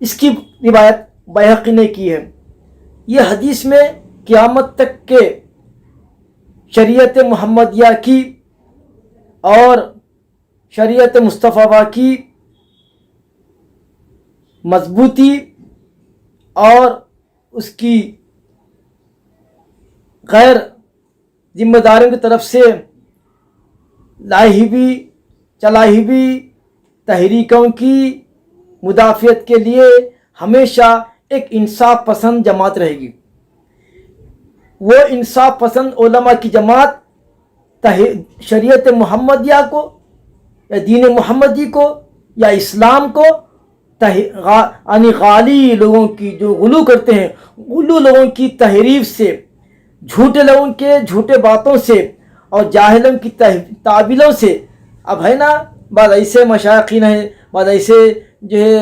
اس کی روایت بیہقی نے کی ہے۔ یہ حدیث میں قیامت تک کے شریعت محمدیہ کی اور شریعت مصطفیٰ کی مضبوطی اور اس کی غیر ذمہ داریوں کی طرف سے لائی ہوئی چلائی ہوئی تحریکوں کی مدافعت کے لیے ہمیشہ ایک انصاف پسند جماعت رہے گی۔ وہ انصاف پسند علماء کی جماعت شریعت محمدیہ کو یا دین محمدی کو یا اسلام کو یعنی غالی لوگوں کی جو غلو کرتے ہیں، غلو لوگوں کی تحریف سے، جھوٹے لوگوں کے جھوٹے باتوں سے اور جاہلوں کی تعبیلوں سے، اب ہے نا بعض ایسے مشائقین ہیں، بعض ایسے جو ہے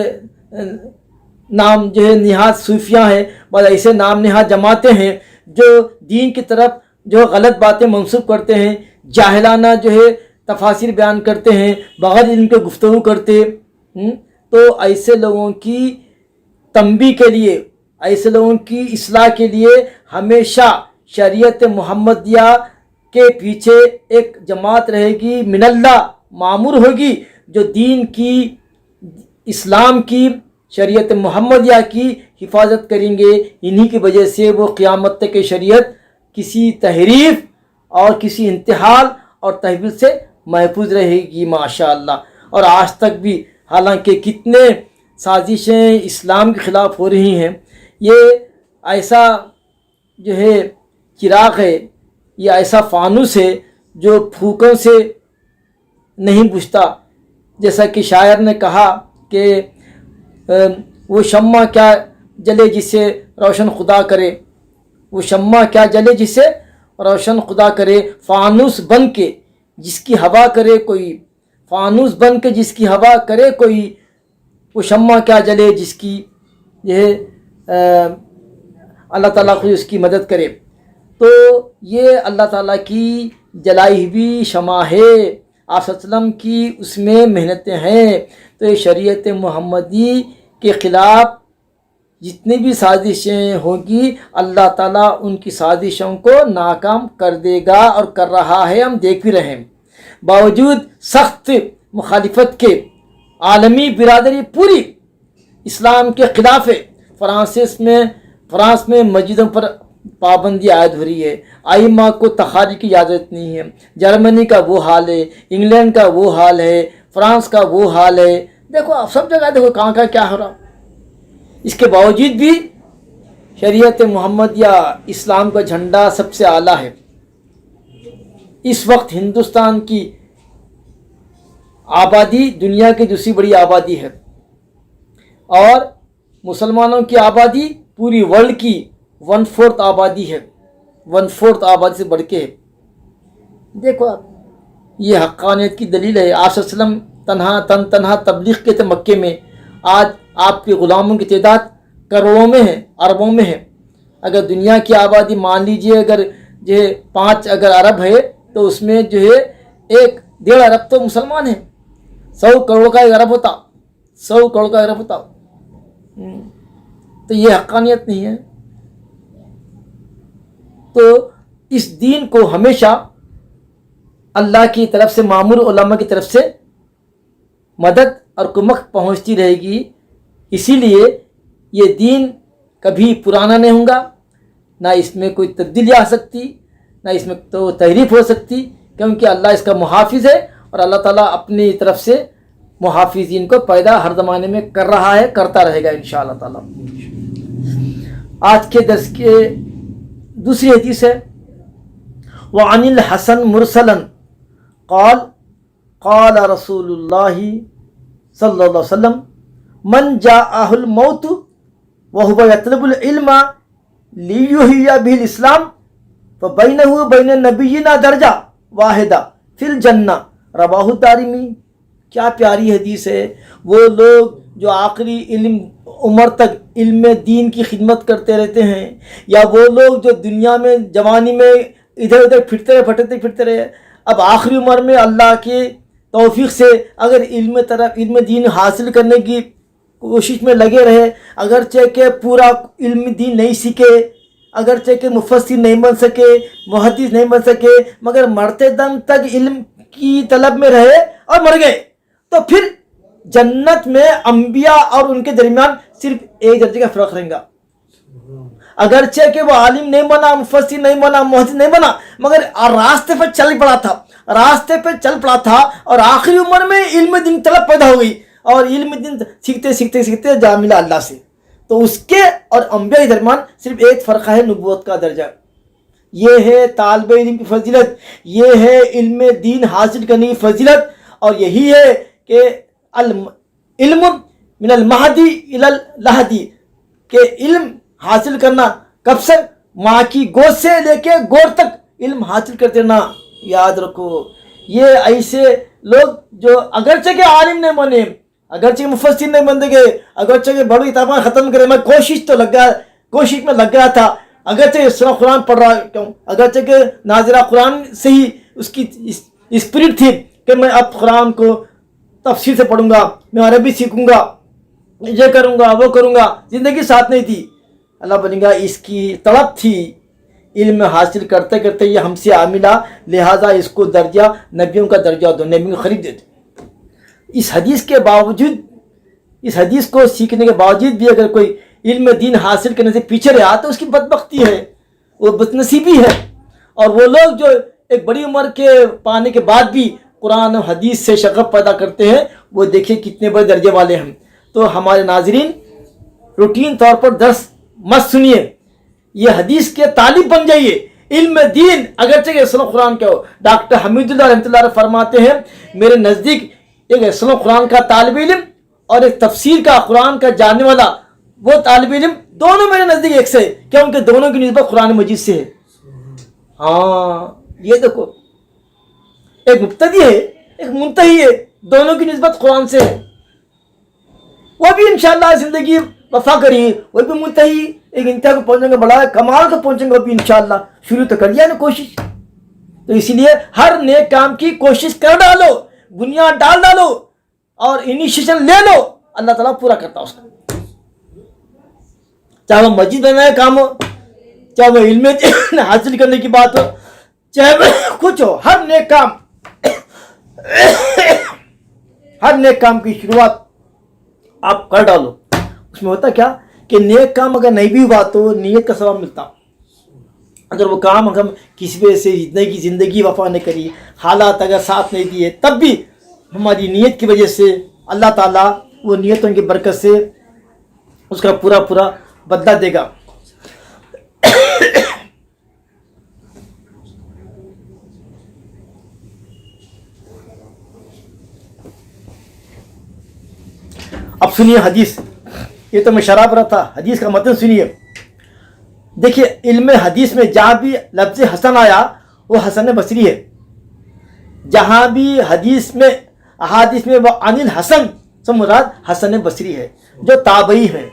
نام جو ہے نہاد صوفیاں ہیں، بعض ایسے نام نہاد جماعتیں ہیں جو دین کی طرف جو غلط باتیں منسوب کرتے ہیں، جاہلانہ جو ہے تفاسیر بیان کرتے ہیں، بغیر علم کے گفتگو کرتے۔ تو ایسے لوگوں کی تنبیہ کے لیے، ایسے لوگوں کی اصلاح کے لیے ہمیشہ شریعت محمدیہ کے پیچھے ایک جماعت رہے گی، من اللہ معمور ہوگی، جو دین کی، اسلام کی، شریعت محمدیہ کی حفاظت کریں گے۔ انہی کی وجہ سے وہ قیامت تک شریعت کسی تحریف اور کسی انتحال اور تحویل سے محفوظ رہے گی ماشاءاللہ۔ اور آج تک بھی حالانکہ کتنے سازشیں اسلام کے خلاف ہو رہی ہیں، یہ ایسا جو ہے چراغ ہے، یہ ایسا فانوس ہے جو پھوکوں سے نہیں بجھتا۔ جیسا کہ شاعر نے کہا کہ وہ شمع کیا جلے جسے روشن خدا کرے، وہ شمع کیا جلے جسے روشن خدا کرے، فانوس بن کے جس کی ہوا کرے کوئی، فانوس بن کے جس کی ہوا کرے کوئی، وہ شمع کیا جلے جس کی یہ اللہ تعالیٰ خود اس کی مدد کرے۔ تو یہ اللہ تعالیٰ کی جلائی ہوئی شمع ہے، آپ صلی اللہ علیہ وسلم کی اس میں محنتیں ہیں۔ تو یہ شریعت محمدی کے خلاف جتنی بھی سازشیں ہوں گی، اللہ تعالیٰ ان کی سازشوں کو ناکام کر دے گا اور کر رہا ہے، ہم دیکھ بھی رہے ہیں۔ باوجود سخت مخالفت کے عالمی برادری پوری اسلام کے خلاف ہے۔ فرانس میں مسجدوں پر پابندی عائد ہو رہی ہے، ائمہ کو تخارج کی اجازت نہیں ہے، جرمنی کا وہ حال ہے، انگلینڈ کا وہ حال ہے، فرانس کا وہ حال ہے، دیکھو آپ سب جگہ دیکھو کہاں کا کیا ہو رہا۔ اس کے باوجود بھی شریعت محمدیہ اسلام کا جھنڈا سب سے اعلیٰ ہے۔ اس وقت ہندوستان کی آبادی دنیا کی دوسری بڑی آبادی ہے، اور مسلمانوں کی آبادی پوری ورلڈ کی 1/4 آبادی ہے، 1/4 آبادی سے بڑھ کے ہے۔ دیکھو آپ، یہ حقانیت کی دلیل ہے۔ آپ صلی اللہ علیہ وسلم تنہا تبلیغ کے تھے مکے میں، آج آپ کے غلاموں کی تعداد کروڑوں میں ہے، اربوں میں ہے۔ اگر دنیا کی آبادی مان لیجئے اگر جو ہے 5 اگر ارب ہے تو اس میں جو ہے 1.5 ارب تو مسلمان ہیں۔ 100 کروڑ کا ایک ارب ہوتا، 100 کروڑ کا ارب ہوتا، تو یہ حقانیت نہیں ہے۔ تو اس دین کو ہمیشہ اللہ کی طرف سے، مامور علماء کی طرف سے مدد اور کمک پہنچتی رہے گی۔ اسی لیے یہ دین کبھی پرانا نہیں ہوگا، نہ اس میں کوئی تبدیلی آ سکتی، نہ اس میں تو تحریف ہو سکتی، کیونکہ اللہ اس کا محافظ ہے، اور اللہ تعالیٰ اپنی طرف سے محافظین کو پیدا ہر زمانے میں کر رہا ہے، کرتا رہے گا انشاءاللہ تعالیٰ۔ آج کے درس کے دوسری حدیث ہے، وعن الحسن مرسلا قال قال رسول اللہ صلی اللہ علیہ وسلم من جاءہ الموت وهو يطلب العلم ليحيي به الاسلام فبينه وبين نبينا درجہ واحدہ فی الجنہ، رواہ الدارمی۔ کیا پیاری حدیث ہے۔ وہ لوگ جو آخری عمر تک علم دین کی خدمت کرتے رہتے ہیں، یا وہ لوگ جو دنیا میں جوانی میں ادھر ادھر پھرتے رہے، اب آخری عمر میں اللہ کے توفیق سے اگر علم دین حاصل کرنے کی کوشش میں لگے رہے، اگرچہ کہ پورا علم دین نہیں سیکھے، اگرچہ کہ مفسر نہیں بن سکے، محدث نہیں بن سکے، مگر مرتے دم تک علم کی طلب میں رہے اور مر گئے، تو پھر جنت میں انبیاء اور ان کے درمیان صرف ایک درجے کا فرق رہے گا۔ اگرچہ کہ وہ عالم نہیں بنا، مفسر نہیں بنا، محدث نہیں بنا، مگر راستے پہ چل پڑا تھا اور آخری عمر میں علم دین طلب پیدا ہو گئی، اور علم دین سیکھتے جا ملا اللہ سے۔ تو اس کے اور انبیاء کے درمیان صرف ایک فرق ہے، نبوت کا درجہ۔ یہ ہے طالب علم کی فضیلت، یہ ہے علم دین حاصل کرنے کی فضیلت، اور یہی ہے کہ علم من المہدی الی اللہدی، کہ علم حاصل کرنا کب سے؟ ماں کی گود سے لے کے گور تک علم حاصل کرتے رہنا۔ یاد رکھو، یہ ایسے لوگ جو اگرچہ کہ عالم نہیں بنے، اگرچہ مفسر نہیں بن گئے، اگرچہ کہ بڑی کتابیں ختم کرے، میں کوشش میں لگ گیا تھا، اگرچہ سورہ قرآن پڑھ رہا ہوں، اگرچہ کہ ناظرہ قرآن سے ہی اس کی اسپرٹ تھی کہ میں اب قرآن کو تفسیر سے پڑھوں گا، میں عربی سیکھوں گا، یہ کروں گا وہ کروں گا، زندگی ساتھ نہیں تھی۔ اللہ بنے گا، اس کی طلب تھی، علم حاصل کرتے کرتے یہ ہم سے ملا، لہٰذا اس کو درجہ نبیوں کا درجہ دو، نبیوں کو خرید دیتے۔ اس حدیث کے باوجود، اس حدیث کو سیکھنے کے باوجود بھی اگر کوئی علم دین حاصل کرنے سے پیچھے رہا تو اس کی بدبختی ہے، وہ بدنصیبی ہے۔ اور وہ لوگ جو ایک بڑی عمر کے پانے کے بعد بھی قرآن و حدیث سے شغف پیدا کرتے ہیں، وہ دیکھیں کتنے بڑے درجے والے ہیں۔ تو ہمارے ناظرین، روٹین طور پر درس مت سنیے، یہ حدیث کے طالب بن جائیے۔ علم دین اگرچہ کہ اصل قرآن کیا ہو، ڈاکٹر حمید اللہ رحمۃ اللہ علیہ فرماتے ہیں، میرے نزدیک ایک اصل قرآن کا طالب علم اور ایک تفسیر کا قرآن کا جاننے والا وہ طالب علم، دونوں میرے نزدیک ایک سے، کیا ان کے دونوں کی نسبت قرآن مجید سے ہے۔ ہاں یہ دیکھو، ایک مبتدی ہے ایک منتہی ہے، دونوں کی نسبت قرآن سے ہے۔ وہ بھی انشاءاللہ زندگی وفا کری، وہ بھی منتہی ایک انتہا کو پہنچیں گے، بڑا کمال کو پہنچیں گے، وہ بھی انشاءاللہ شروع تو کر لیا نا کوشش۔ تو اسی لیے ہر نیک کام کی کوشش کر ڈالو، بنیاد ڈال ڈالو اور انیشیشن لے لو، اللہ تعالیٰ پورا کرتا اس کا، چاہے وہ مسجد بنانے کا کام ہو، چاہے وہ علم حاصل کرنے کی بات ہو، چاہے وہ کچھ ہو، ہر نیک کام کی شروعات آپ کر ڈالو۔ اس میں ہوتا کیا کہ نیک کام اگر نہیں بھی ہوا تو نیت کا ثواب ملتا، اگر وہ کام ہم کسی وجہ سے زندگی وفا نہیں کری، حالات اگر ساتھ نہیں دیے، تب بھی ہماری نیت کی وجہ سے اللہ تعالیٰ وہ نیتوں کی برکت سے اس کا پورا بدلہ دے گا۔ اب سنیے حدیث، یہ تو میں شراب رہا تھا، حدیث کا متن سنیے۔ دیکھیے علم حدیث میں جہاں بھی لفظ حسن آیا وہ حسن بصری ہے، جہاں بھی حدیث میں احادیث میں وہ عن الحسن سے مراد حسن بصری ہے، جو تابعی ہیں،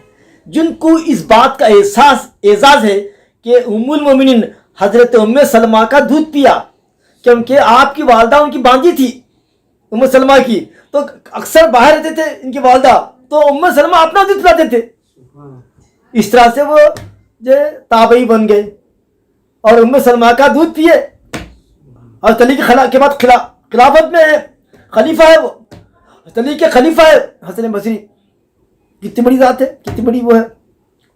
جن کو اس بات کا اعزاز ہے کہ ام المومنین حضرت ام سلمہ کا دودھ پیا، کیونکہ آپ کی والدہ ان کی بانجی تھی ام سلمہ کی، تو اکثر باہر رہتے تھے ان کی والدہ، تو ام سلمہ اپنا دودھ پلاتے تھے، اس طرح سے وہ جو تابعی بن گئے اور ام سلمہ کا دودھ پیے، اور علی کے بعد خلافت میں ہے، خلیفہ ہے، وہ علی کے خلیفہ ہے حسن بصری۔ کتنی بڑی ذات ہے، کتنی بڑی وہ ہے،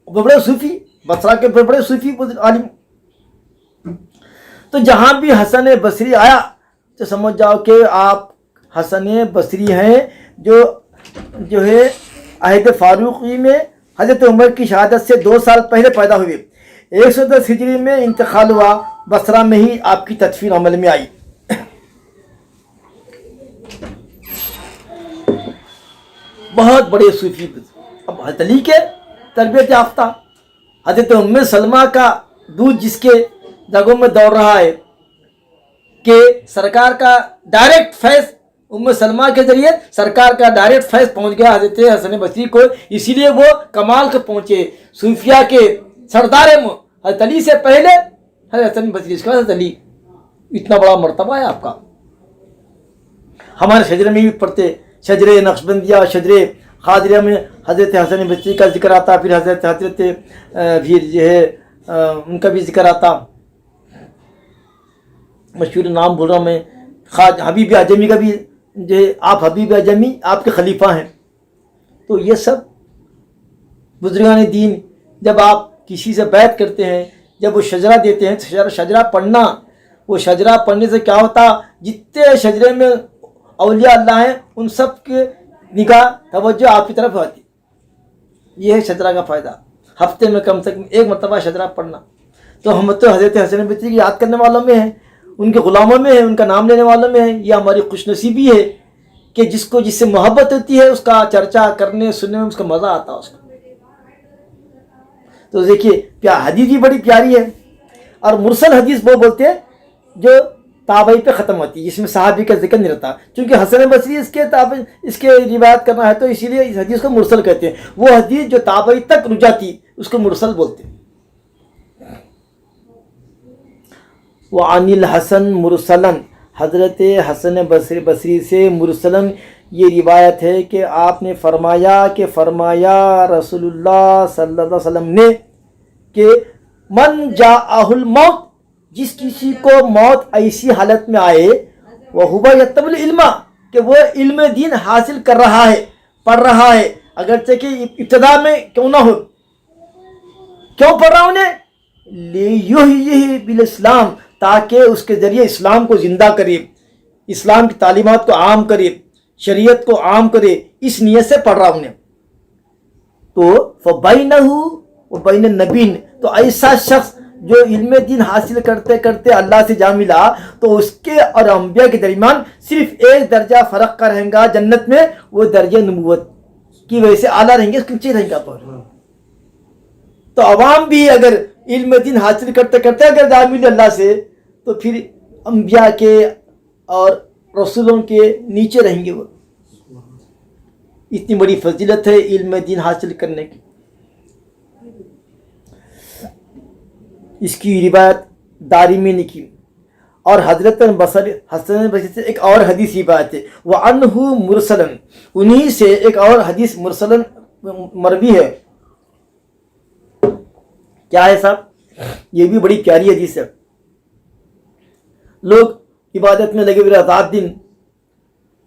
بڑے صوفی، بصرہ کے بڑے صوفی عالم۔ تو جہاں بھی حسن بصری آیا تو سمجھ جاؤ کہ آپ حسن بصری ہیں، جو ہے عہد فاروقی میں حضرت عمر کی شہادت سے 2 سال پہلے پیدا ہوئے، 110 ہجری میں انتقال ہوا، بصرہ میں ہی آپ کی تدفین عمل میں آئی۔ بہت بڑے صوفی، اب حضرت علی کے تربیت یافتہ، حضرت ام سلمہ کا دودھ جس کے جگہوں میں دوڑ رہا ہے کہ سرکار کا ڈائریکٹ فیض، ام سلمہ کے ذریعے سرکار کا ڈائریکٹ فیض پہنچ گیا حضرت حسن بصری کو، اسی لیے وہ کمال کو پہنچے، صوفیہ کے سردار حضرت علی سے پہلے حضرت حسن بصری، اس کے بعد حضرت علی، اتنا بڑا مرتبہ ہے آپ کا۔ ہمارے شجرے میں بھی پڑھتے، شجرے نقشبندیہ، شجرے قادریہ میں حضرت حسن بصری کا ذکر آتا، پھر حضرت پھر جو ہے ان کا بھی ذکر آتا. مشہور نام بول رہا ہوں میں، خواجہ حبیب اعظمی کا بھی جو ہے، آپ حبیب اعظمی آپ کے خلیفہ ہیں. تو یہ سب بزرگان دین جب آپ کسی سے بیعت کرتے ہیں، جب وہ شجرہ دیتے ہیں، شجرہ پڑھنا، وہ شجرہ پڑھنے سے کیا ہوتا، جتنے شجرے میں اولیاء اللہ ہیں ان سب کے نگاہ توجہ آپ کی طرف آتی. یہ ہے شجرہ کا فائدہ. ہفتے میں کم سے کم ایک مرتبہ شجرہ پڑھنا. تو ہم تو حضرت حسن بصری کی یاد کرنے والوں میں ہیں، ان کے غلاموں میں ہیں، ان کا نام لینے والوں میں ہیں. یہ ہماری خوش نصیبی ہے کہ جس سے محبت ہوتی ہے اس کا چرچا کرنے سننے میں اس کا مزہ آتا ہے اس کو. تو دیکھیے حدیث بھی بڑی پیاری ہے. اور مرسل حدیث وہ بولتے ہیں جو تابعی پہ ختم ہوتی ہے، جس میں صحابی کا ذکر نہیں رہتا. چونکہ حسن بصری اس کے روایت کرنا ہے تو اسی لیے اس حدیث کو مرسل کہتے ہیں. وہ حدیث جو تابعی تک رجا تھی اس کو مرسل بولتے ہیں. وعن الحسن مرسلن، حضرت حسن بصری سے مرسلن یہ روایت ہے کہ آپ نے فرمایا رسول اللہ صلی اللہ علیہ وسلم نے کہ من جاءہ الموت، جس کسی کو موت ایسی حالت میں آئے، وَهُوَ يَطْلُبُ الْعِلْمَ، کہ وہ علم دین حاصل کر رہا ہے، پڑھ رہا ہے، اگرچہ کہ ابتدا میں کیوں نہ ہو. کیوں پڑھ رہا انہیں؟ لِيُحْيِيَهُ بِالْإِسْلَامِ، تاکہ اس کے ذریعے اسلام کو زندہ کرے، اسلام کی تعلیمات کو عام کرے، شریعت کو عام کرے، اس نیت سے پڑھ رہا انہیں. تو فَبَيْنَهُ وَبَيْنَ النَّبِيِّينَ، تو ایسا شخص جو علم دین حاصل کرتے کرتے اللہ سے جا ملا تو اس کے اور انبیاء کے درمیان صرف ایک درجہ فرق کا رہیں گا جنت میں، وہ درجہ نبوت کی وجہ سے اعلیٰ رہیں گے، اس کے نیچے رہیں گا. تو عوام بھی اگر علم دین حاصل کرتے کرتے اگر جا ملے اللہ سے تو پھر انبیاء کے اور رسولوں کے نیچے رہیں گے. وہ اتنی بڑی فضیلت ہے علم دین حاصل کرنے کی. اس کی روایت دارمی نے کی. اور حضرت حسن بصری سے ایک اور حدیث کی بات ہے، وعنہ مرسلن، انہی سے ایک اور حدیث مرسلن مروی ہے. کیا ہے صاحب؟ یہ بھی بڑی پیاری حدیث ہے. لوگ عبادت میں لگے ہوئے رات دن،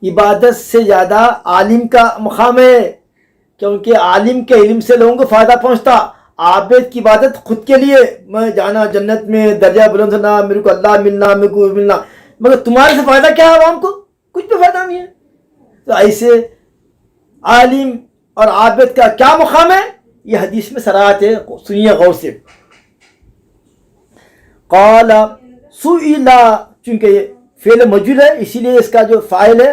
عبادت سے زیادہ عالم کا مقام ہے، کیونکہ عالم کے علم سے لوگوں کو فائدہ پہنچتا. عابد کی عبادت خود کے لیے، میں جانا جنت میں، درجہ بلند ہونا، میرے کو اللہ ملنا، میرے کو ملنا، مگر تمہارے سے فائدہ کیا ہے عوام کو؟ کچھ بھی فائدہ نہیں ہے. تو ایسے عالم اور عابد کا کیا مقام ہے، یہ حدیث میں صراحت ہے، سنیے غور سے. قال سئلا، چونکہ یہ فعل مجهول ہے اسی لیے اس کا جو فاعل ہے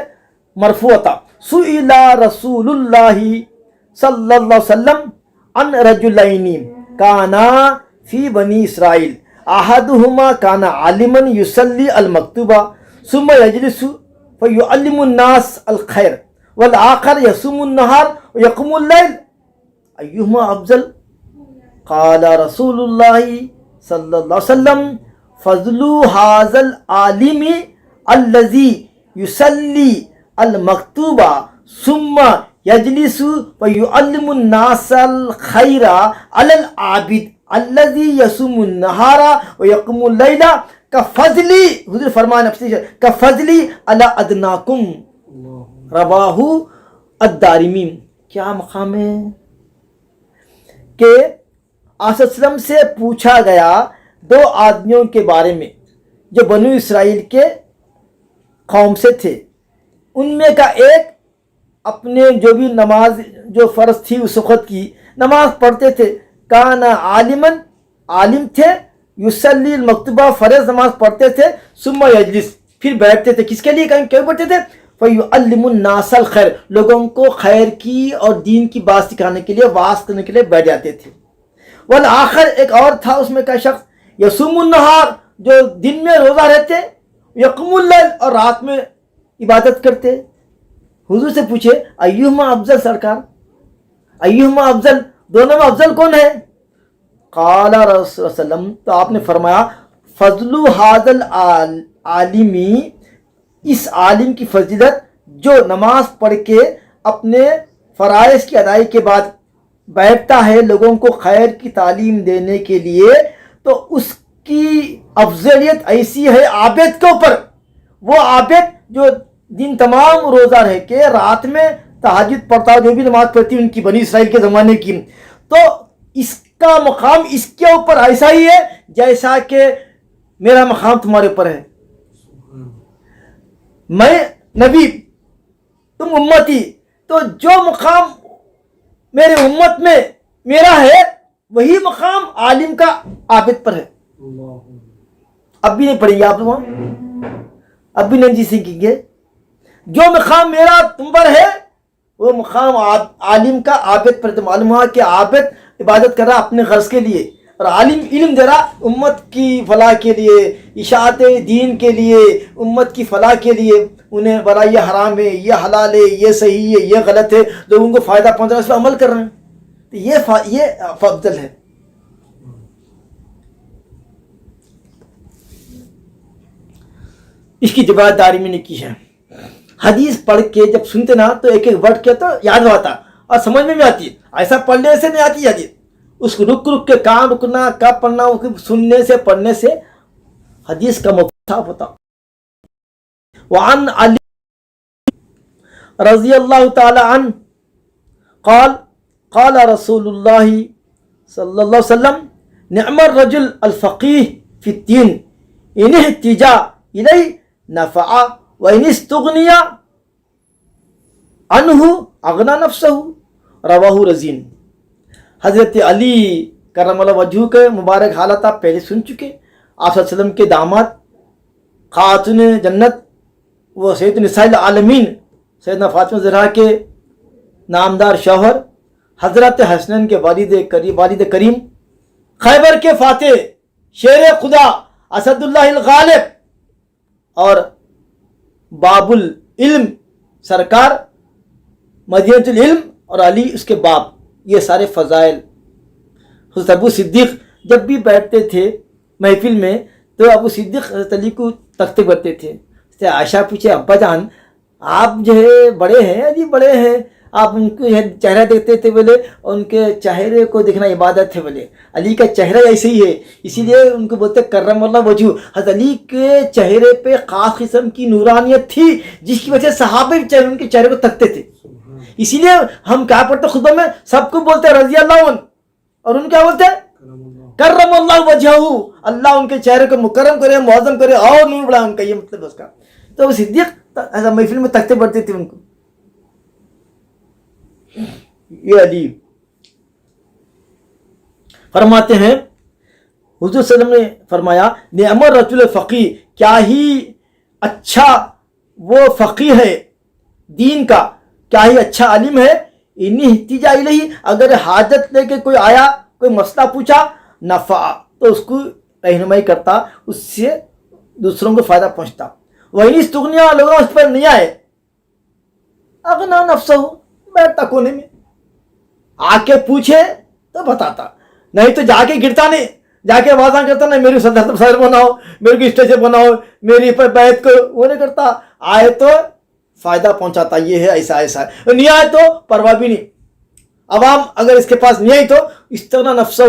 مرفوع تھا. سئلا رسول اللہ صلی اللہ علیہ وسلم عن رجلین کانا فی بنی اسرائیل، احدہما کانا عالما یصلی المکتوبہ ثم یجلس فیعلم الناس الخیر والآخر یصوم النہار ویقوم اللیل، ایہما افضل؟ قال رسول اللہ صلی اللہ علیہ وسلم فضل هذا العالم الذي يصلي المكتوبة ثم يجلس ويعلم الناس الخير على العابد الذي يصوم النهار ويقوم الليل كفضل، حضور فرمان نفسی كفضل على ادناكم، رواہ الدارمی. کیا مقام ہے کہ آصف وسلم سے پوچھا گیا دو آدمیوں کے بارے میں جو بنو اسرائیل کے قوم سے تھے. ان میں کا ایک اپنے جو بھی نماز جو فرض تھی اس وقت کی نماز پڑھتے تھے، کانا عالمن، عالم تھے، یصلی المکتوبہ، فرض نماز پڑھتے تھے، ثم یجلس، پھر بیٹھتے تھے. کس کے لیے کیوں بیٹھتے تھے؟ فیعلم الناس الخیر، لوگوں کو خیر کی اور دین کی بات سکھانے کے لیے، واعظ کرنے کے لیے بیٹھ جاتے تھے. والآخر، ایک اور تھا اس میں کا شخص، یصوم النہار، جو دن میں روزہ رہتے، یقوم اللیل، اور رات میں عبادت کرتے. حضور سے پوچھے ایہما افضل سرکار، ایہما افضل، دونوں میں افضل کون ہے؟ قال رسول اللہ صلی اللہ علیہ وسلم، تو آپ نے فرمایا فضل ھذا العالم، اس عالم کی فضیلت جو نماز پڑھ کے اپنے فرائض کی ادائی کے بعد بیٹھتا ہے لوگوں کو خیر کی تعلیم دینے کے لیے تو اس کی افضلیت ایسی ہے عابد کے اوپر. وہ عابد جو دن تمام روزہ رہ کے رات میں تہجد پڑھتا جو بھی نماز پڑھتی ان کی بنی اسرائیل کے زمانے کی, تو اس کا مقام اس کے اوپر ایسا ہی ہے جیسا کہ میرا مقام تمہارے اوپر ہے. میں نبی تم امتی, تو جو مقام میرے امت میں میرا ہے وہی مقام عالم کا عابد پر ہے. اب بھی نہیں پڑھیں گے آپ لوگ, اب بھی نہیں سیکھیں گے. جو مقام میرا تم پر ہے وہ مقام عالم کا عابد پر. تو معلوم ہوا کہ عابد عبادت کر رہا اپنے غرض کے لیے اور عالم علم دے رہا امت کی فلاح کے لیے, اشاعت دین کے لیے, امت کی فلاح کے لیے. انہیں بلا یہ حرام ہے, یہ حلال ہے, یہ صحیح ہے, یہ غلط ہے, لوگوں کو فائدہ پہنچ رہا ہے, اس پر عمل کر رہے ہیں. تو یہ افضل ہے. اس کی جواب داری میں نے کی ہے. حدیث پڑھ کے جب سنتے نا تو ایک ایک ورڈ کیا تو یاد ہوتا اور سمجھ میں بھی آتی ہے. ایسا پڑھنے سے نہیں آتی حدیث, اس کو رک رک کے کہاں رکنا, کب پڑھنا, سننے سے پڑھنے سے حدیث کا مفہوم ہوتا. وعن علی رضی اللہ تعالی عنہ قال قال رسول اللہ صلی اللہ علیہ وسلم نعم الرجل الفقیہ فی الدین ان احتجا الیہ نفع وان استغنی عنہ اغنى نفسہ رواہ رزین. حضرت علی کرم اللہ وجہہ کے مبارک حالات آپ پہلے سن چکے. آپ صلی اللہ علیہ وسلم کے داماد خاتون جنت وہ سید نساء العالمین سیدنا فاطمہ زہرا کے نامدار شوہر حضرت حسنین کے والد کریم, خیبر کے فاتح, شیر خدا, اسد اللہ الغالب اور باب العلم سرکار, مدینۃ العلم اور علی اس کے باپ. یہ سارے فضائل. حضرت ابو صدیق جب بھی بیٹھتے تھے محفل میں تو ابو صدیق حضرت علی کو تختے کرتے تھے. عائشہ پوچھے ابا جان آپ جو ہے بڑے ہیں, علی بڑے ہیں, آپ ان کو چہرہ دیکھتے تھے بولے, ان کے چہرے کو دیکھنا عبادت ہے بولے. علی کا چہرہ ایسے ہی ہے, اسی لیے ان کو بولتے کرم اللہ وجہ. حضرت علی کے چہرے پہ خاص قسم کی نورانیت تھی جس کی وجہ سے صحابہ ان کے چہرے کو تکتے تھے. اسی لیے ہم کیا پڑھتے خطبہ میں سب کو بولتے رضی اللہ عنہ, اور ان کیا بولتے کرم اللہ وجہہ, اللہ ان کے چہرے کو مکرم کرے, معظم کرے اور نور بڑھائے ان کا. یہ مطلب اس کا. تو وہ صدیق ایسا محفل میں تختے پڑھتے تھے ان کو. یہ علی فرماتے ہیں حضور صلی اللہ علیہ وسلم نے فرمایا نعم الرجل الفقیہ, کیا ہی اچھا وہ فقیہ ہے دین کا, کیا ہی اچھا عالم ہے. ان احتجا الیہ, اگر حاجت لے کے کوئی آیا, کوئی مسئلہ پوچھا, نفع تو اس کو رہنمائی کرتا, اس سے دوسروں کو فائدہ پہنچتا. وہی استغنیا لوگوں اس پر نہیں آئے, اغنا نفسہ, بیٹھتا کونے میں, آ کے پوچھے تو بتاتا, نہیں تو جا کے گرتا نہیں, جا کے آوازاں کرتا نہیں میری صدر بناؤ, میرے کو اسٹیج بناؤ, میری پر بیعت کو, وہ نہیں کرتا. آئے تو فائدہ پہنچاتا, یہ ہے ایسا ایسا ہے. نہیں آئے تو پرواہ بھی نہیں. عوام اگر اس کے پاس نہیں آئی تو استغنا نفسہ,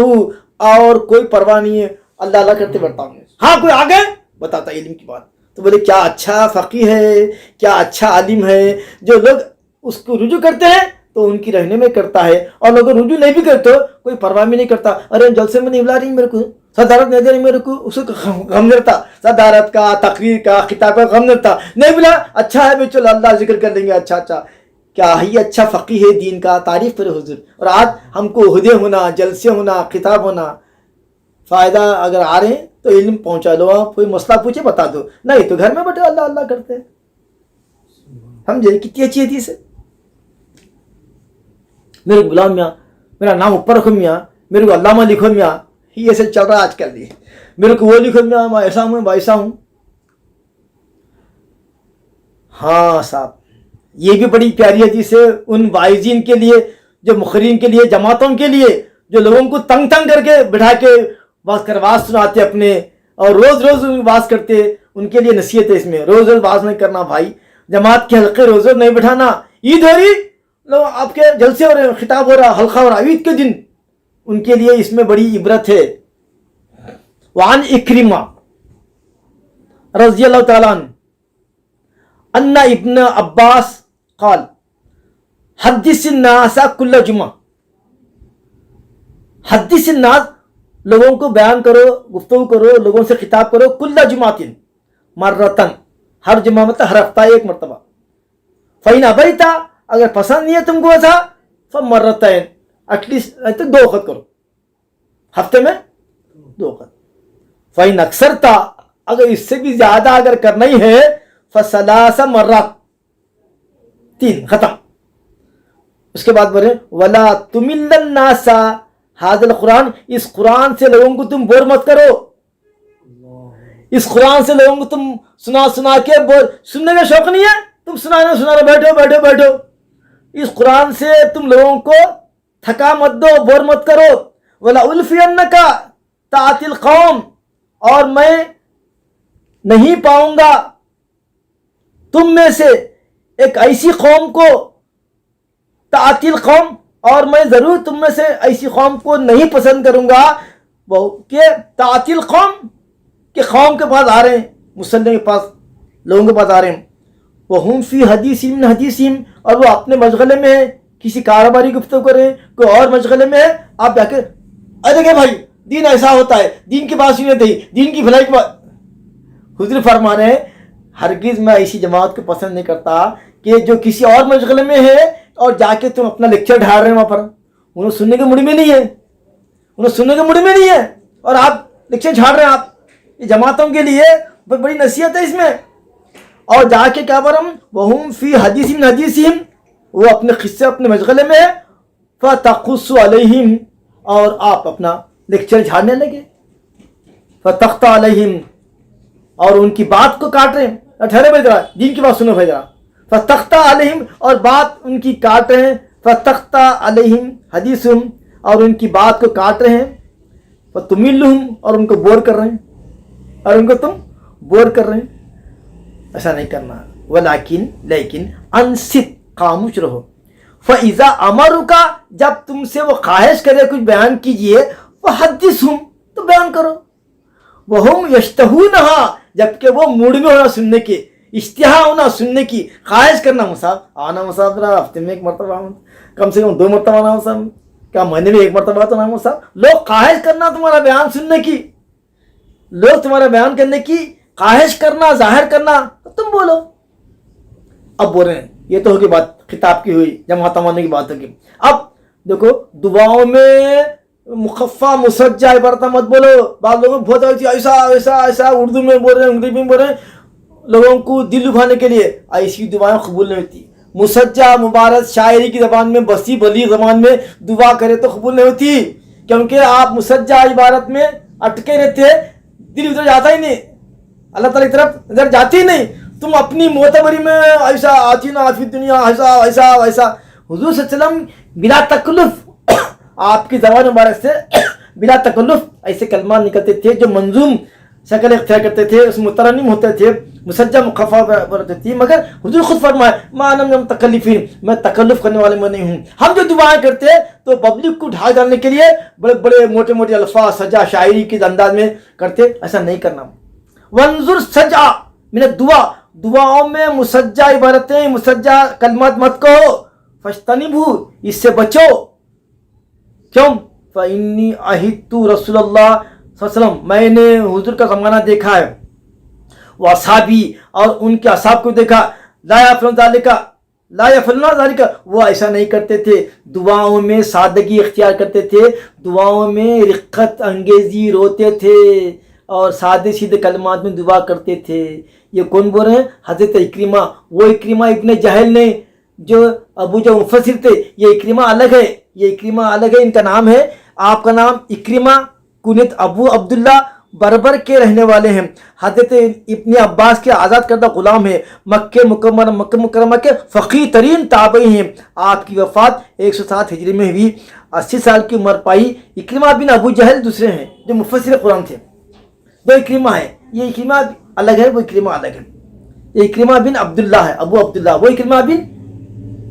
اور کوئی پرواہ نہیں ہے, اللہ اللہ کرتے بڑھتا ہوں. ہاں کوئی آ گئے بتاتا علم کی بات, تو بولے کیا اچھا فقیہ ہے, کیا اچھا عالم ہے. جو لوگ اس کو رجوع کرتے ہیں تو ان کی رہنے میں کرتا ہے, اور لوگ رجوع نہیں بھی کرتے کوئی پرواہ بھی نہیں کرتا. ارے جلسے میں نہیں بلا رہی میرے کو, صدارت نہیں دے رہی میرے کو, اس کو غم نہیں رہتا, صدارت کا, تقریر کا, خطاب کا غم نہیں رہتا. نہیں بلا, اچھا ہے چلو اللہ ذکر کر لیں گے. اچھا اچھا, کیا ہی اچھا فقیہ ہے دین کا, تعریف کرے حضور. اور آج ہم کو عہدے ہونا, جلسے ہونا, خطاب ہونا, فائدہ اگر آ رہے ہیں تو علم پہنچا دو, کوئی مسئلہ پوچھے بتا دو, نہیں تو گھر میں بیٹھے اللہ اللہ کرتے ہیں. سمجھے کتنی اچھی حدیث ہے. میرے کو بلاؤ میاں, میرا نام اوپر رکھو میاں, میرے کو علامہ لکھو میاں, یہ ایسے چل رہا ہے آج کل. میرے کو وہ لکھو میاں, میں ایسا ہوں, میں ایسا ہوں. ہاں صاحب, یہ بھی بڑی پیاری حدیث ہے ان واعظین کے لیے, جو مقررین کے لیے, جماعتوں کے لیے, جو لوگوں کو تنگ کر کے بٹھا کے واز سناتے اپنے, اور روز روز واز کرتے. ان کے لیے نصیحت ہے اس میں, روز روز واز نہیں کرنا بھائی, جماعت کے حلقے روز روز نہیں بٹھانا. عید ہو رہی لوگ آپ کے جلسے ہو رہے ہیں, خطاب ہو رہا, حلقہ ہو رہا عید کے دن, ان کے لیے اس میں بڑی عبرت ہے. وعن اکرمہ رضی اللہ تعالیٰ عنہ ان ابن عباس قال حدث الناس کل جمعہ, حدث الناس لوگوں کو بیان کرو, گفتگو کرو, لوگوں سے خطاب کرو, کل جمعتن مرتن, ہر جمعہ مطلب ہر ہفتہ ایک مرتبہ. فإن ابیت, اگر پسند نہیں ہے تم کو ایسا, فمرتین, ایٹ لیسٹ 2 وقت کرو, ہفتے میں 2 وقت. فإن اکثرتا, اگر اس سے بھی زیادہ اگر کرنا ہی ہے, فثلاث مرات, 3, ختم. اس کے بعد بولے ولا تمل الناس هذا القرآن, اس قرآن سے لوگوں کو تم بور مت کرو, اس قرآن سے لوگوں کو تم سنا کے بور, سننے کا شوق نہیں ہے, تم سنا رہے بیٹھو. اس قرآن سے تم لوگوں کو تھکا مت دو, بور مت کرو. ولا الفینک طاعت القوم, اور میں نہیں پاؤں گا تم میں سے ایک ایسی قوم کو, طاعت القوم, اور میں ضرور تم میں سے ایسی قوم کو نہیں پسند کروں گا وہ کہ طاعت القوم, کہ قوم کے پاس آ رہے ہیں, مسلم کے پاس, لوگوں کے پاس آ رہے ہیں, وہم فی حدیثہم من حدیثہم, اور وہ اپنے مشغلے میں ہے, کسی کاروباری گفتگو کر رہے ہیں, کوئی اور مشغلے میں ہے, آپ جا کے ارے کہ بھائی دین ایسا ہوتا ہے, دین کی بات سنی تھی, دین کی بھلائی کی بات. حضور فرمانے ہیں ہرگز میں ایسی جماعت کو پسند نہیں کرتا کہ جو کسی اور مشغلے میں ہے اور جا کے تم اپنا لیکچر ڈھال رہے ہیں وہاں پر, انہیں سننے کے موڈ میں نہیں ہے, اور آپ لیکچر جھاڑ رہے ہیں. آپ یہ جماعتوں کے لیے بڑی نصیحت ہے اس میں. اور جا کے کیا برم وہم فی حدیثہم حدیثہم, وہ اپنے قصے اپنے مشغلے میں ہے, فتقص علیہم, اور آپ اپنا لیکچر جھاڑنے لگے. فتخت علیہم, اور ان کی بات کو کاٹ رہے ہیں, ٹھہرے بھائی ذرا دین کی بات سنو بھائی ذرا. فتخت علیہم, اور بات ان کی کاٹ رہے ہیں. فتخت علیہم حدیثہم, اور ان کی بات کو کاٹ رہے ہیں. فتملہم, اور ان کو بور کر رہے ہیں, ایسا نہیں کرنا. لیکن انصت, خاموش رہو. فَإِذَا أَمَرُكَ, جب تم سے وہ خواہش کرے کچھ بیان کیجئے, فَحَدِّثْهُمْ, تو بیان کرو. وَهُمْ يَشْتَهُونَهَا, جبکہ وہ موڈ میں ہونا سننے کے, اشتہا ہونا سننے کی, خواہش کرنا. آنا مسافر ہفتے میں 1 مرتبہ, کم سے کم 2 مرتبہ آنا مسافر, کیا مہینے میں 1 مرتبہ تو آنا مسافر. لوگ خواہش کرنا تمہارا بیان سننے کی, لوگ تمہارا بیان کرنے کی خواہش کرنا, ظاہر کرنا, تو تم بولو. اب بول رہے ہیں, یہ تو ہوگی بات خطاب کی ہوئی, جماعت تمانے کی بات ہوگی. اب دیکھو دعاؤں میں مخفہ مسجع عبارت مت بولو. بعض لوگوں بہت ایسا ایسا ایسا اردو میں بول رہے ہیں, انگریزی میں بول رہے ہیں, لوگوں کو دل لبھانے کے لیے. ایسی دعائیں قبول نہیں ہوتی. مسجع مبارک شاعری کی زبان میں, بسی بلی زبان میں دعا کرے تو قبول نہیں ہوتی, کیونکہ آپ مسجع عبارت میں اٹکے رہتے, دل ادھر جاتا ہی نہیں, اللہ تعالیٰ کی طرف ادھر جاتی ہی نہیں. تم اپنی معتبری میں ایسا آتینا فی دنیا ایسا ایسا ایسا. حضور صلی اللہ علیہ وسلم بلا تکلف آپ کی زبان مبارک سے بلا تکلف ایسے کلمات نکلتے تھے جو منظوم شکل اختیار کرتے تھے, اس مترنم ہوتے تھے, مسجع مخفہ ہوتی تھی. مگر حضور خود فرمائے ما انا من المتکلفین, میں تکلف کرنے والے میں نہیں ہوں. ہم جو دعائیں کرتے ہیں تو پبلک کو ڈھال ڈالنے کے لیے بڑے بڑے موٹے موٹے الفاظ سجا شاعری کے انداز میں کرتے, ایسا نہیں کرنا. وانظر سجع من الدعاء, دعاؤں میں مسجع عبارتیں مسجع کلمات مت کہو. فاجتنبوا, اس سے بچو. کیوں؟ فإنی عہدت رسول اللہ صلی اللہ علیہ وسلم, میں نے حضور کا زمانہ دیکھا ہے, وہ اصحابی, اور ان کے اصحاب کو دیکھا, لا یفعلون ذالک, وہ ایسا نہیں کرتے تھے. دعاؤں میں سادگی اختیار کرتے تھے, دعاؤں میں رقت انگیزی, روتے تھے اور سادے سیدھے کلمات میں دعا کرتے تھے. یہ کون بول رہے ہیں؟ حضرت اکرمہ. وہ اکرمہ ابن جہل نے جو ابو جو مفسر تھے, یہ اکرمہ الگ ہے, یہ اکرمہ الگ ہے, ان کا نام ہے, آپ کا نام اکرمہ, کنیت ابو عبداللہ, بربر کے رہنے والے ہیں. حضرت ابن عباس کے آزاد کردہ غلام ہیں. مکہ مکرمہ کے فقیہ ترین تابعی ہیں. آپ کی وفات 107 ہجری میں ہوئی, 80 سال کی عمر پائی. اکرمہ بن ابو جہل دوسرے ہیں جو مفسر قرآن تھے. دو اکرمہ ہیں, یہ اکرمہ الگ ہے, وہ اکرمہ الگ ہے. یہ اکرمہ بن عبداللہ ہے, ابو عبداللہ. وہ اکرمہ بن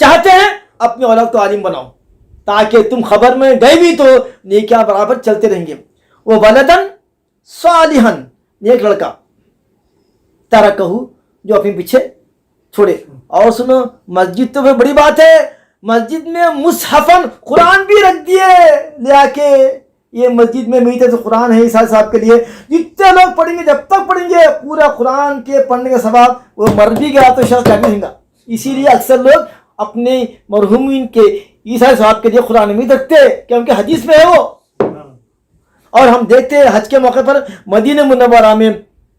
چاہتے ہیں اپنی اولاد کو عالم بناؤ تاکہ تم خبر میں گئے بھی تو نیکیاں برابر چلتے رہیں گے. وہ ولدن صالحن، نیک لڑکا، ترکہ، جو اپنے پیچھے چھوڑے. اور سنو، مسجد تو بڑی بات ہے، مسجد میں مصحفن، قرآن بھی رکھ دیے لیا کے. یہ مسجد میں میت تو قرآن ہے عیسیٰ صاحب کے لیے، جتنے لوگ پڑھیں گے، جب تک پڑھیں گے پورا قرآن کے پڑھنے کا ثواب. وہ مر بھی گیا تو شخص کیا نہیں گا. اسی لیے اکثر لوگ اپنے مرحومین کے عیسیٰ صاحب کے لیے قرآن مجید رکھتے کیونکہ حدیث میں ہے وہ. اور ہم دیکھتے ہیں حج کے موقع پر مدینہ منورہ میں،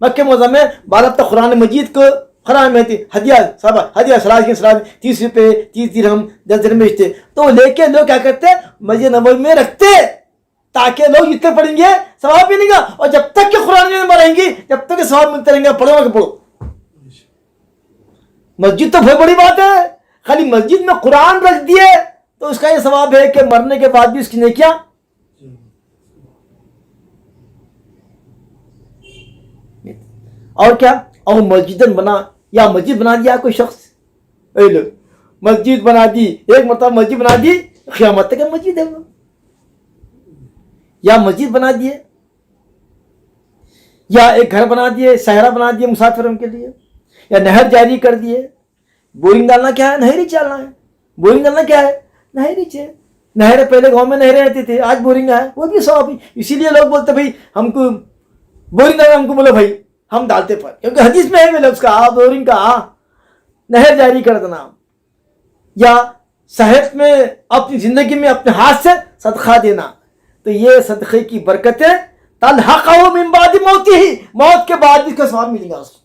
مکہ معظم میں، باضابطہ قرآن مجید کو قرآن میں تھی ہدیہ صاحبہ، ہدیہ سراج کے سراج 30 روپے 30 درہم 10 درہم بیچتے. تو لے کے لوگ کیا کرتے ہیں مسجد نبوی میں رکھتے تاکہ لوگ جتنے پڑھیں گے ثواب ملے گا. اور جب تک کہ قرآن میں رہیں گی جب تک کہ ثواب ملتے رہیں گے. پڑھو کہ پڑھو. مسجد تو بہت بڑی بات ہے، خالی مسجد میں قرآن رکھ دیے تو اس کا یہ ثواب ہے کہ مرنے کے بعد بھی اس کی نیکیاں. اور کیا، اور مسجد بنا یا مسجد بنا دیا کوئی شخص، مسجد بنا دی، ایک مرتبہ مسجد بنا دی، قیامت تک مسجد ہے وہ. یا مسجد بنا دیے، یا ایک گھر بنا دیے، صحرا بنا دیے مسافروں کے لیے، یا نہر جاری کر دیے. بورنگ ڈالنا کیا ہے؟ نہر ہی چالنا ہے. بورنگ ڈالنا کیا ہے؟ نہر ہی چاہیے. نہریں پہلے گاؤں میں نہریں رہتی تھی، آج بورنگ ہے، وہ بھی ثواب. اسی لیے لوگ بولتے بھائی ہم کو بورنگ ڈالنا، ہم کو بولو بھائی ہم ڈالتے پر، کیونکہ حدیث میں ہے وہ لفظ کا بورنگ کا نہر جاری کر دینا. یا صحت میں اپنی زندگی میں اپنے ہاتھ سے صدقہ دینا، تو یہ صدقے کی برکتیں تلحقہ من بعد موتہ، موت کے بعد اس کا ثواب ملے گا اس کو.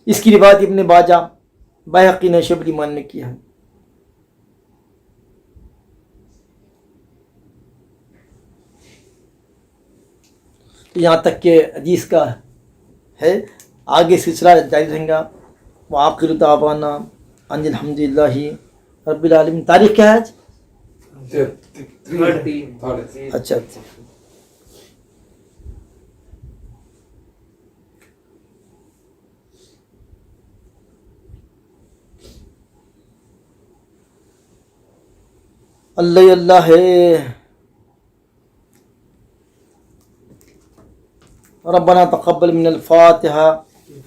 اس کی روایت ابن باجہ بیہقی نے شعب الایمان میں کی ہے. یہاں تک کہ حدیث کا ہے، آگے سلسلہ جاری رہیں گا. وآخر دعوانا ان الحمدللہ رب العالمین. تاریخ کیا ہے آج؟ اچھا. اللہ اللہ ہے. ربنا تقبل من الفاتحہ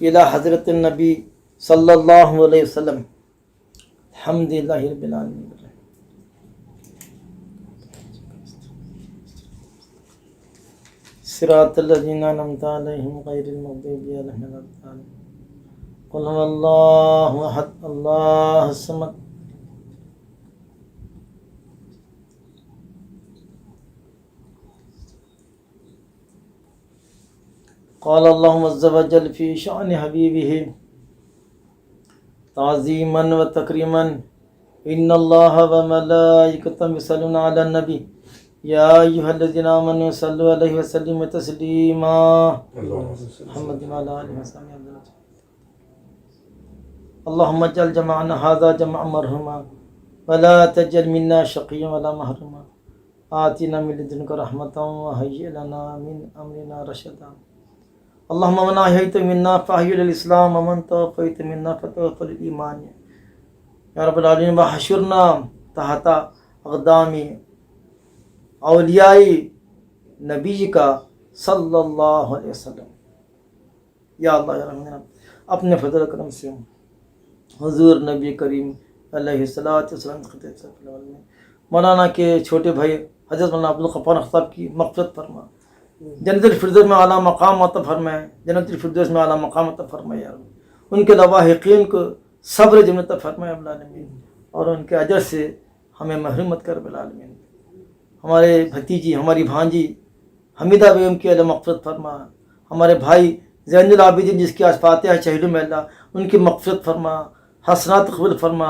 الى حضرت النبی صلی اللہ علیہ وسلم. الحمدللہ رب العالمین. صراط الذین انعمت علیہم غیر المغضوب علیہم ولا الضالین. قل هو اللہ احد اللہ الصمد. قال اللهم عز وجل في شأن حبيبه تعظيما وتكريما إن الله وملائكته يصلون على النبي يا أيها الذين آمنوا صلوا عليه وسلموا تسليما. محمد وعلى آله وصحبه. اللهم اجعل جمعنا هذا جمعا مرحوما ولا تجعل منا شقيا ولا محروما. آتنا من لدنك رحمة وهيئ لنا من أمرنا رشدا. اللهم من أحييت منا فأحيي الإسلام ومن توفيت منا فتوفى الإيمان. یا رب العالمین وحشرنا تحت اقدام اولیاء نبی کا صلی اللہ علیہ وسلم. یا اللہ یا رحمن، اپنے فضل و کرم سے حضور نبی کریم علیہ السلام مولانا کے چھوٹے بھائی حضرت مولانا عبدالغفار صاحب کی مغفرت فرما، جنت الفردوس میں اعلیٰ مقام عطا فرمائے، جنت الفردوس میں اعلیٰ مقام عطا فرمائے. ان کے لواحقین کو صبر جنت فرمائے رب العالمین، اور ان کے اجر سے ہمیں محروم مت کر رب العالمین. ہمارے بھتیجی ہماری بھانجی حمیدہ بیگم کی اللہ مغفرت فرما. ہمارے بھائی زین العابدین جس کی آج فاتحہ شہیدوں میں اللہ، ان کی مغفرت فرما، حسنات قبول فرما،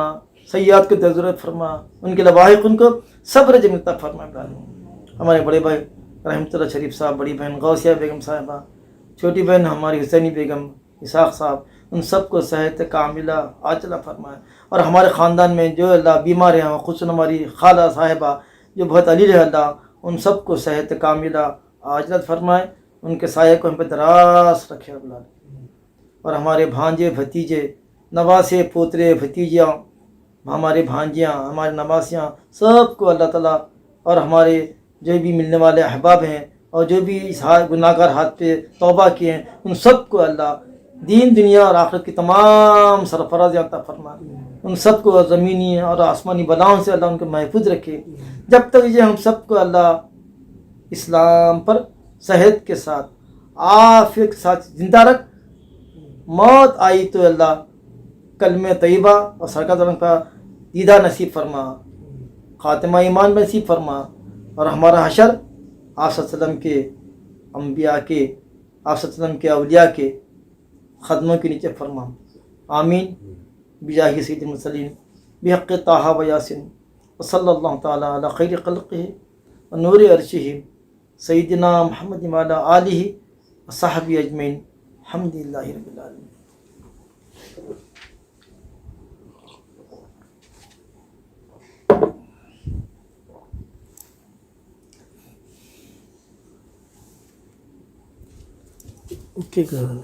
سیئات کو درگزر فرما. ان کے لواحق ان کو صبر جنت فرما رب العالمین. ہمارے بڑے بھائی رحمت اللہ شریف صاحب، بڑی بہن غوثیہ بیگم صاحبہ، چھوٹی بہن ہماری حسینی بیگم، اسحاق صاحب، ان سب کو صحت کاملہ عاجلہ فرمائے. اور ہمارے خاندان میں جو اللہ بیمار ہیں، خصوصاً ہماری خالہ صاحبہ جو بہت علیل ہے اللہ، ان سب کو صحت کاملہ عاجلت فرمائے، ان کے سائے کو ہم پہ دراز رکھے اللہ. اور ہمارے بھانجے بھتیجے نواسے پوترے بھتیجیاں ہمارے بھانجیاں ہمارے نواسیاں سب کو اللہ تعالیٰ اور ہمارے جو بھی ملنے والے احباب ہیں اور جو بھی اس گناہ گار ہاتھ پہ توبہ کیے ہیں ان سب کو اللہ دین دنیا اور آخرت کی تمام سرفراز عطا فرما، ان سب کو زمینی اور آسمانی بلاؤں سے اللہ ان کو محفوظ رکھے، جب تک یہ ہم سب کو اللہ اسلام پر صحت کے ساتھ عافیت کے ساتھ زندہ رکھ، موت آئی تو اللہ کلمہ طیبہ اور سرکار دارم کا دیدہ نصیب فرما، خاتمہ ایمان نصیب فرما، اور ہمارا حشر آپ صلی اللہ علیہ وسلم کے انبیاء کے آپ صلی اللہ علیہ وسلم کے اولیاء کے قدموں کے نیچے فرما، آمین بجاہ سید المرسلین بحق طٰہٰ و یاسین وصلی اللہ تعالیٰ علی خیر خلقہ و نور عرشہ سیدنا محمد وعلی آلہ و صحبہ اجمعین، الحمد للہ رب العالمین۔ Okay, girl.